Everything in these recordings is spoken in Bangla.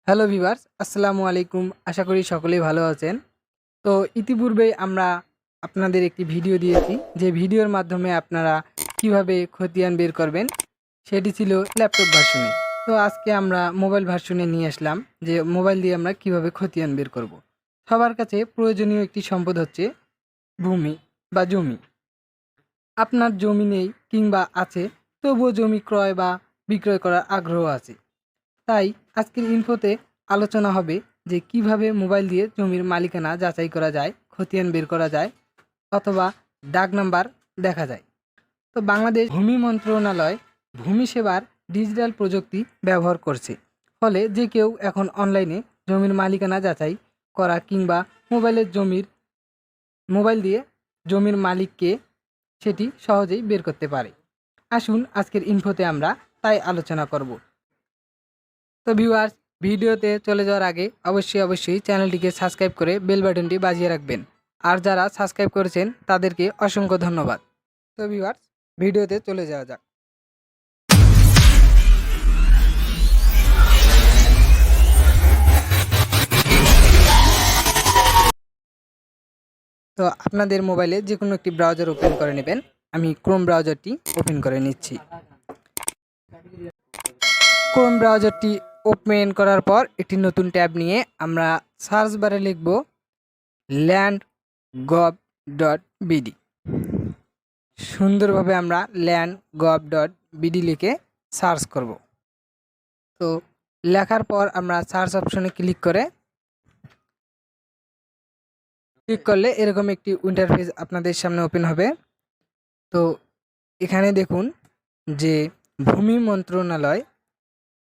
হ্যালো ভিউয়ার্স, আসসালামু আলাইকুম। আশা করি সকলেই ভালো আছেন। তো ইতিপূর্বেই আমরা আপনাদের একটি ভিডিও দিয়েছি, যে ভিডিওর মাধ্যমে আপনারা কিভাবে খতিয়ান বের করবেন সেটি ছিল ল্যাপটপ ভার্সনে। তো আজকে আমরা মোবাইল ভার্সনে নিয়ে আসলাম, যে মোবাইল দিয়ে আমরা কিভাবে খতিয়ান বের করব। সবার কাছে প্রয়োজনীয় একটি সম্পদ হচ্ছে ভূমি বা জমি। আপনার জমি নেই কিংবা আছে, তবুও জমি ক্রয় বা বিক্রয় করার আগ্রহ আছে। তাই আজকের ইনফোতে আলোচনা হবে যে কিভাবে মোবাইল দিয়ে জমির মালিকানা যাচাই করা যায়, খতিয়ান বের করা যায় অথবা ডাক নাম্বার দেখা যায়। তো বাংলাদেশ ভূমি মন্ত্রণালয় ভূমি সেবার ডিজিটাল প্রযুক্তি ব্যবহার করছে, ফলে যে কেউ এখন অনলাইনে জমির মালিকানা যাচাই করা কিংবা মোবাইল দিয়ে জমির মালিককে সেটি সহজেই বের করতে পারে। আসুন আজকের ইনফোতে আমরা তাই আলোচনা করব। তো ভিউয়ার্স, ভিডিওতে চলে যাওয়ার আগে অবশ্যই চ্যানেলটিকে সাবস্ক্রাইব করে বেল বাটনটি বাজিয়ে রাখবেন। আর যারা সাবস্ক্রাইব করেছেন তাদেরকে অসংখ্য ধন্যবাদ। তো ভিউয়ার্স, ভিডিওতে চলে যাওয়া যাক। তো আপনাদের মোবাইলে যে কোনো একটি ব্রাউজার ওপেন করে নেবেন। আমি ক্রোম ব্রাউজারটি ওপেন করে নিচ্ছি। ক্রোম ব্রাউজারটি ওপেন করার পর একটি নতুন ট্যাব নিয়ে আমরা সার্চ বারে লিখব land.gov.bd। সুন্দরভাবে আমরা land.gov.bd লিখে সার্চ করব। তো লেখার পর আমরা সার্চ অপশনে ক্লিক করলে এরকম একটি ইন্টারফেস আপনাদের সামনে ওপেন হবে। তো এখানে দেখুন যে ভূমি মন্ত্রণালয়,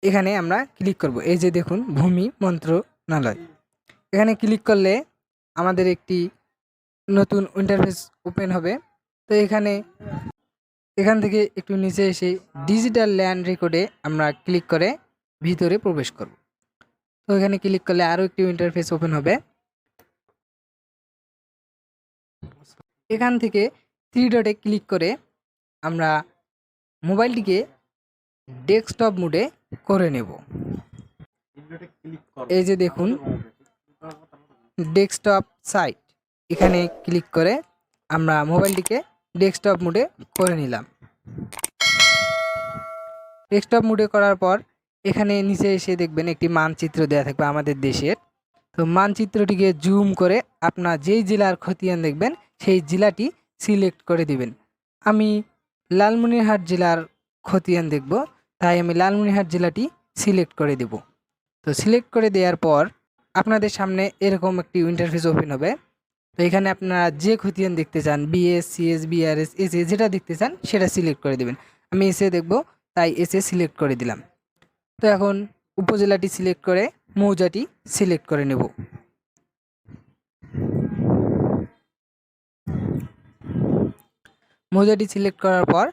এখানে আমরা ক্লিক করব। এই যে দেখুন ভূমি মন্ত্রণালয়, এখানে ক্লিক করলে আমাদের একটি নতুন ইন্টারফেস ওপেন হবে। তো এখান থেকে একটু নিচে এসে ডিজিটাল ল্যান্ড রেকর্ডে আমরা ক্লিক করে ভিতরে প্রবেশ করব। তো এখানে ক্লিক করলে আরও একটি ইন্টারফেস ওপেন হবে। এখান থেকে থ্রি ডটে ক্লিক করে আমরা মোবাইলটিকে ডেস্কটপ মোডে করে নেব। এই যে দেখুন ডেস্কটপ সাইট, এখানে ক্লিক করে আমরা মোবাইলটিকে ডেস্কটপ মোডে করে নিলাম। ডেস্কটপ মোডে করার পর এখানে নিচে এসে দেখবেন একটি মানচিত্র দেওয়া থাকবে আমাদের দেশের। তো মানচিত্রটিকে জুম করে আপনার যেই জেলার খতিয়ান দেখবেন সেই জেলাটি সিলেক্ট করে দিবেন। আমি লালমনিরহাট জেলার খতিয়ান দেখব, তাই আমি লালমনিরহাট জেলাটি সিলেক্ট করে দেব। তো সিলেক্ট করে দেওয়ার পর আপনাদের সামনে এরকম একটি ইন্টারফেস ওপেন হবে। তো এখানে আপনারা যে খতিয়ান দেখতে চান, বিএস, সিএস, বিআরএস, এসএ যেটা দেখতে চান সেটা সিলেক্ট করে দেবেন। আমি এসএ দেখব, তাই এসএ সিলেক্ট করে দিলাম। তো এখন উপজেলাটি সিলেক্ট করে মৌজাটি সিলেক্ট করে নেব। মৌজাটি সিলেক্ট করার পর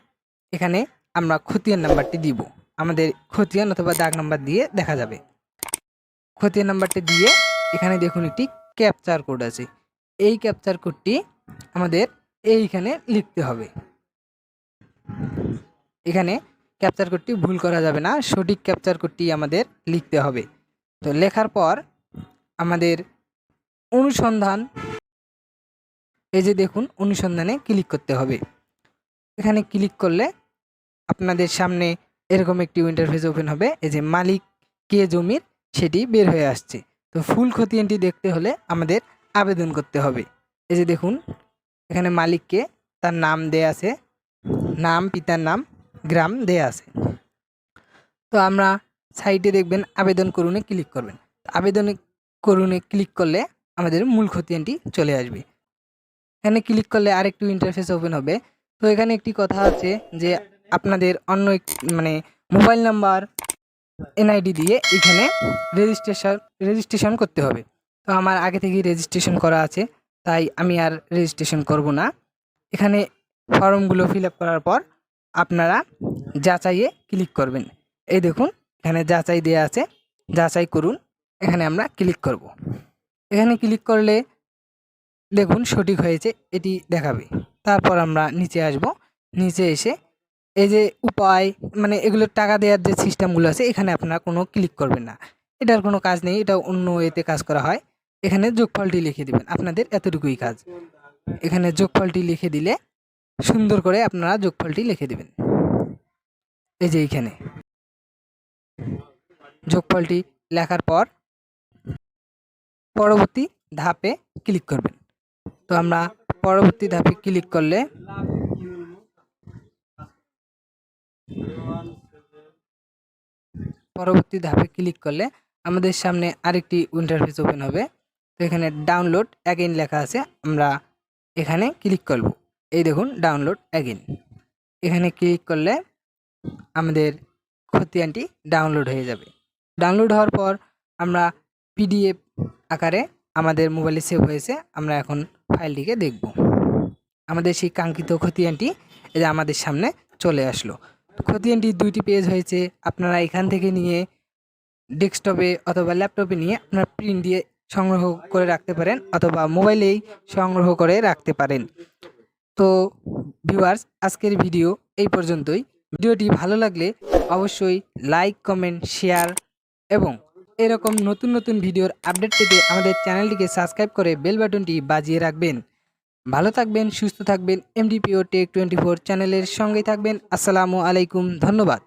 এখানে আমরা খতিয়ান নাম্বারটি দিব। আমাদের খতিয়ান অথবা দাগ নাম্বার দিয়ে দেখা যাবে। খতিয়ান নাম্বারটি দিয়ে এখানে দেখুন একটি ক্যাপচার কোড আছে। এই ক্যাপচার কোডটি আমাদের এইখানে লিখতে হবে। এখানে ক্যাপচার কোডটি ভুল করা যাবে না, সঠিক ক্যাপচার কোডটি আমাদের লিখতে হবে। তো লেখার পর আমাদের অনুসন্ধান, এই যে দেখুন অনুসন্ধানে ক্লিক করতে হবে। এখানে ক্লিক করলে আপনাদের সামনে এরকম একটি ইন্টারফেস ওপেন হবে। এই যে মালিক কে জমির সেটি বের হয়ে আসছে। তো ফুল খতিয়ানটি দেখতে হলে আমাদের আবেদন করতে হবে। এই যে দেখুন এখানে মালিককে, তার নাম দেয়া আছে, নাম, পিতার নাম, গ্রাম দেয়া আছে। তো আমরা সাইটে দেখবেন আবেদন করুনে ক্লিক করবেন। আবেদন করুনে ক্লিক করলে আমাদের মূল খতিয়ানটি চলে আসবে। এখানে ক্লিক করলে আরেকটু ইন্টারফেস ওপেন হবে। তো এখানে একটি কথা আছে যে আপনাদের অন্য মোবাইল নাম্বার, এনআইডি দিয়ে এখানে রেজিস্ট্রেশন করতে হবে। তো আমার আগে থেকেই রেজিস্ট্রেশন করা আছে, তাই আমি আর রেজিস্ট্রেশন করব না। এখানে ফর্মগুলো ফিল আপ করার পর আপনারা যাচাইয়ে ক্লিক করবেন। এই দেখুন এখানে যাচাই দেওয়া আছে, যাচাই করুন, এখানে আমরা ক্লিক করব। এখানে ক্লিক করলে দেখুন সঠিক হয়েছে এটি দেখাবে। তারপর আমরা নিচে আসব। নিচে এসে এই যে উপায়, এগুলো টাকা দেওয়ার যে সিস্টেমগুলো আছে এখানে আপনারা কোনো ক্লিক করবেন না। এটার কোনো কাজ নেই, এটা অন্য এতে কাজ করা হয়। এখানে যোগফলটি লিখে দিবেন, আপনাদের এতটুকুই কাজ। এখানে যোগফলটি লিখে দিলে সুন্দর করে আপনারা যোগফলটি লিখে দিবেন। এই যে এইখানে যোগফলটি লেখার পর পরবর্তী ধাপে ক্লিক করবেন। তো আমরা পরবর্তী ধাপে ক্লিক করলে আমাদের সামনে আরেকটি ইন্টারফেস ওপেন হবে। তো এখানে ডাউনলোড অ্যাগেইন লেখা আছে, আমরা এখানে ক্লিক করব। এই দেখুন ডাউনলোড অ্যাগেইন, এখানে ক্লিক করলে আমাদের খতিয়ানটি ডাউনলোড হয়ে যাবে। ডাউনলোড হওয়ার পর আমরা পিডিএফ আকারে আমাদের মোবাইলে সেভ হয়েছে, আমরা এখন ফাইলটিকে দেখব। আমাদের সেই কাঙ্ক্ষিত খতিয়ানটি এই যে আমাদের সামনে চলে আসলো। খতিয়ানটি 2টি পেজ হয়েছে, আপনারা এখান থেকে নিয়ে ডেস্কটপে অথবা ল্যাপটপে নিয়ে আপনারা প্রিন্ট দিয়ে সংগ্রহ করে রাখতে পারেন, অথবা মোবাইলেই সংগ্রহ করে রাখতে পারেন। তো ভিউয়ার্স, আজকের ভিডিও এই পর্যন্তই। ভিডিওটি ভালো লাগলে অবশ্যই লাইক, কমেন্ট, শেয়ার এবং এরকম নতুন নতুন ভিডিওর আপডেট পেতে আমাদের চ্যানেলটিকে সাবস্ক্রাইব করে বেল বাটনটি বাজিয়ে রাখবেন। ভালো থাকবেন, সুস্থ থাকবেন, mdpo tech24 চ্যানেলের সঙ্গেই থাকবেন। আসসালামু আলাইকুম, ধন্যবাদ।